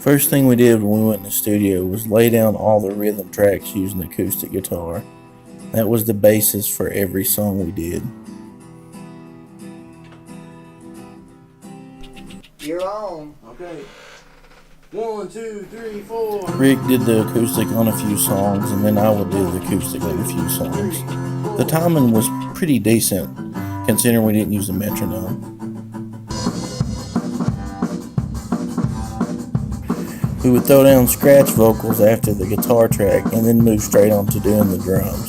First thing we did when we went in the studio was lay down all the rhythm tracks using acoustic guitar. That was the basis for every song we did. You're on. Okay. 1, 2, 3, 4. Rick did the acoustic on a few songs, and then I would do the acoustic on a few songs. The timing was pretty decent, considering we didn't use a metronome. We would throw down scratch vocals after the guitar track, and then move straight on to doing the drums.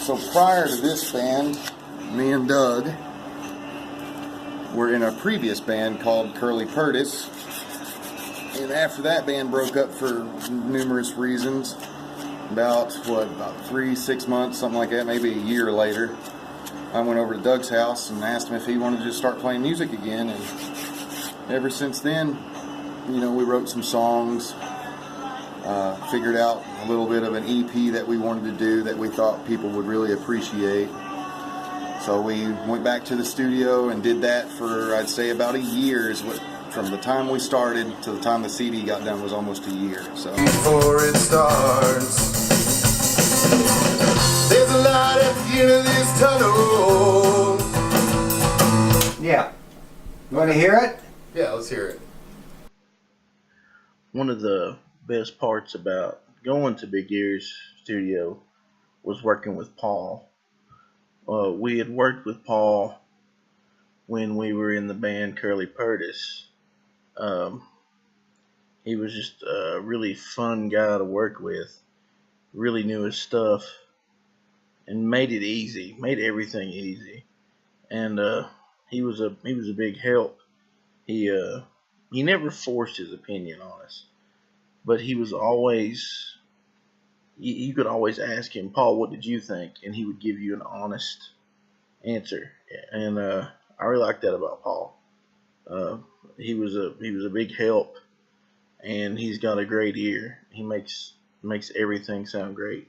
So prior to this band, me and Doug were in a previous band called Curly Purtis. And after that band broke up for numerous reasons, about 3-6 months, something like that, maybe a year later, I went over to Doug's house and asked him if he wanted to just start playing music again. And ever since then, we wrote some songs, figured out a little bit of an EP that we wanted to do that we thought people would really appreciate. So we went back to the studio and did that for, I'd say, about a year. From the time we started to the time the CD got done was almost a year. So before it starts, there's a light at the end of this tunnel. Yeah. You want to hear it? Yeah, let's hear it. One of the best parts about going to Big Ear's studio was working with Paul. We had worked with Paul when we were in the band Curly Purtis. He was just a really fun guy to work with. Really knew his stuff and made it easy, made everything easy. And he was a big help. He never forced his opinion on us, but he was always. You could always ask him, Paul, what did you think? And he would give you an honest answer. And I really like that about Paul. He was a big help, and he's got a great ear. He makes everything sound great.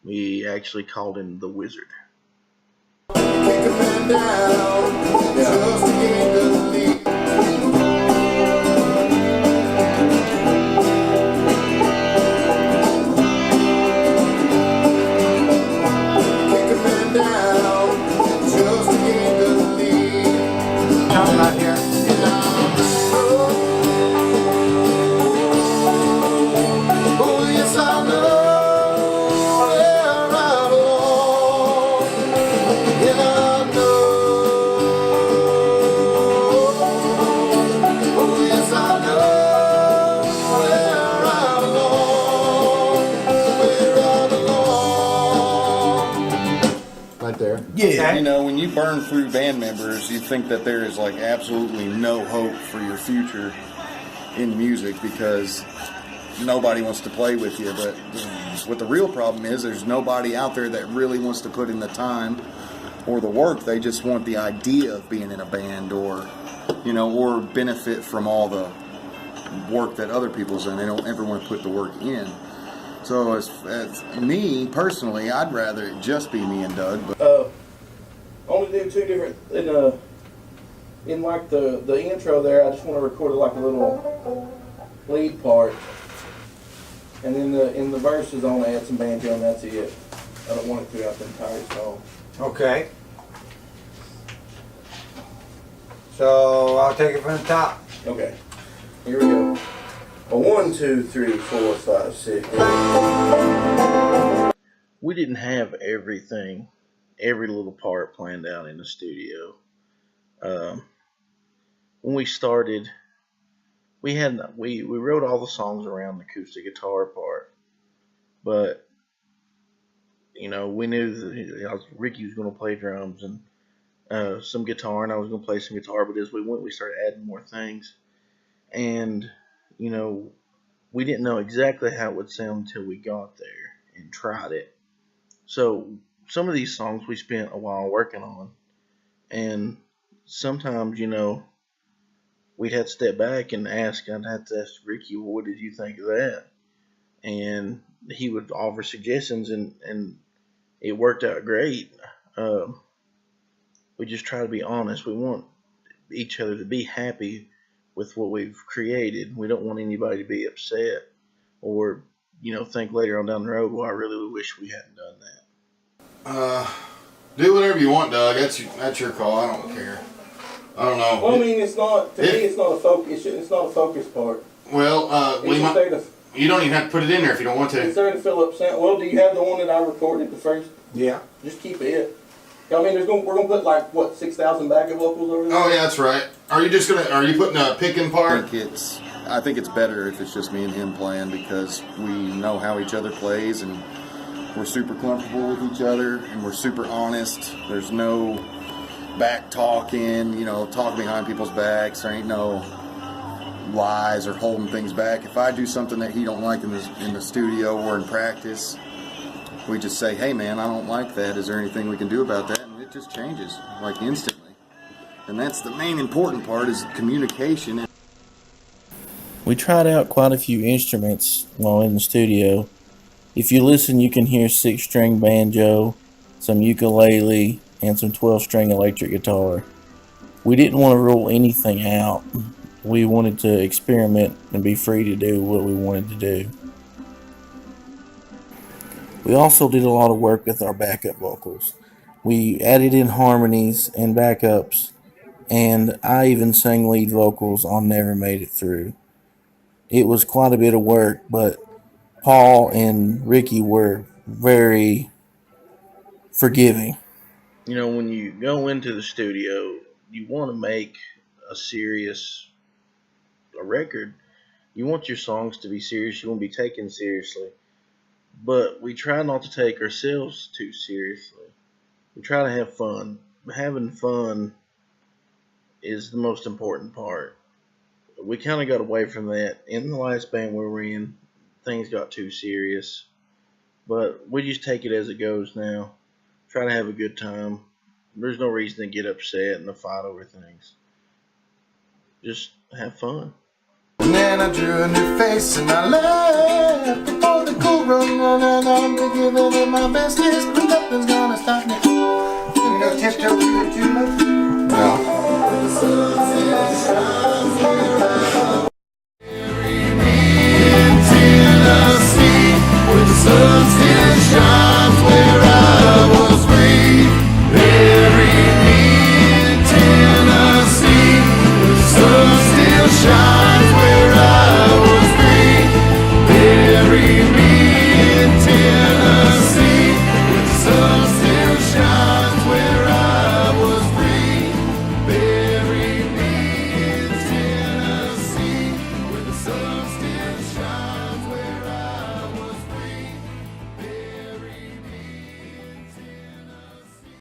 We actually called him the Wizard. Yeah. When you burn through band members, you think that there is absolutely no hope for your future in music because nobody wants to play with you. But what the real problem is, there's nobody out there that really wants to put in the time or the work. They just want the idea of being in a band or benefit from all the work that other people's done. They don't ever want to put the work in. So as me personally, I'd rather it just be me and Doug. But Only do two different in the intro there. I just want to record a little lead part, and then in the verses I want to add some banjo, and that's it. I don't want it throughout the entire song. Okay. So I'll take it from the top. Okay. Here we go. 1, 2, 3, 4, 5, 6. We didn't have everything, every little part planned out in the studio. When we started, we wrote all the songs around the acoustic guitar part, but we knew that Ricky was going to play drums and some guitar, and I was going to play some guitar. But as we went, we started adding more things, and we didn't know exactly how it would sound until we got there and tried it. So some of these songs we spent a while working on, and sometimes, we'd have to step back and I'd have to ask Ricky, well, what did you think of that? And he would offer suggestions, and it worked out great. Um, we just try to be honest. We want each other to be happy with what we've created. We don't want anybody to be upset or, think later on down the road, well, I really wish we hadn't done that. Do whatever you want, Doug. That's your call. I don't care. I don't know. Well, I mean, it's not. To me, it's not a focus. It's not a focus part. Well, you don't even have to put it in there if you don't want to. It's there to fill up sound. Well, do you have the one that I recorded the first? Yeah. Just keep it. I mean, we're gonna put like what 6,000 backup vocals over there. Oh yeah, that's right. Are you putting a picking part? I think it's better if it's just me and him playing because we know how each other plays and we're super comfortable with each other and we're super honest. There's no back talking, talking behind people's backs. There ain't no lies or holding things back. If I do something that he don't like in the studio or in practice, we just say, hey man, I don't like that. Is there anything we can do about that? And it just changes like instantly. And that's the main important part is communication. We tried out quite a few instruments while in the studio. If you listen, you can hear 6-string banjo, some ukulele, and some 12-string electric guitar. We didn't want to rule anything out. We wanted to experiment and be free to do what we wanted to do. We also did a lot of work with our backup vocals. We added in harmonies and backups, and I even sang lead vocals on Never Made It Through. It was quite a bit of work, but Paul and Ricky were very forgiving. When you go into the studio, you want to make a record. You want your songs to be serious. You want to be taken seriously. But we try not to take ourselves too seriously. We try to have fun. Having fun is the most important part. We kind of got away from that. In the last band we were in, things got too serious. But we just take it as it goes now. Try to have a good time. There's no reason to get upset and to fight over things. Just have fun. And then I drew a new face and I left before the cool run and I'm giving it my best, but nothing's gonna stop me. Tiptoe through the tulip.